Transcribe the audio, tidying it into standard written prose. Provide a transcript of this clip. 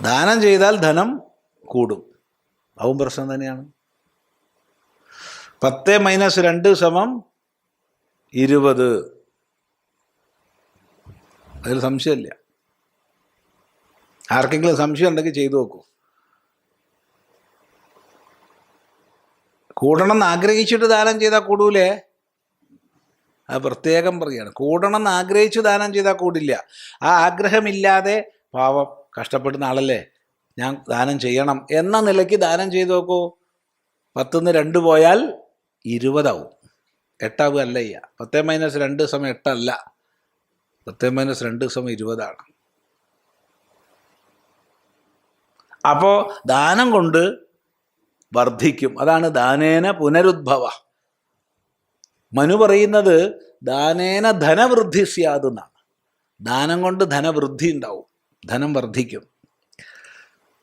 ദാനം ചെയ്താൽ ധനം കൂടും, അതും പ്രശ്നം തന്നെയാണ്. 10 - 2 = 20. അതിൽ സംശയമില്ല. ആർക്കെങ്കിലും സംശയം ഉണ്ടെങ്കിൽ ചെയ്തു നോക്കൂ. കൂടണം എന്ന് ആഗ്രഹിച്ചിട്ട് ദാനം ചെയ്താൽ കൂടൂലേ? അത് പ്രത്യേകം പറയുകയാണ്. കൂടണം എന്ന് ആഗ്രഹിച്ച് ദാനം ചെയ്താൽ കൂടില്ല. ആ ആഗ്രഹമില്ലാതെ പാവം കഷ്ടപ്പെടുന്ന ആളല്ലേ, ഞാൻ ദാനം ചെയ്യണം എന്ന നിലയ്ക്ക് ദാനം ചെയ്ത് നോക്കൂ. 10 - 2 പോയാൽ 20 ആവും. 8 ആവുകയല്ല ചെയ്യുക. 10 - 2 = 8 അല്ല. 10 - 2 = 20 ആണ്. അപ്പോൾ ദാനം കൊണ്ട് വർദ്ധിക്കും. അതാണ് ദാനേന പുനരുദ്ഭവ. മനു പറയുന്നത് ദാനേന ധനവൃദ്ധി സ്യാതെന്നാണ്. ദാനം കൊണ്ട് ധനവൃദ്ധി ഉണ്ടാവും, ധനം വർദ്ധിക്കും.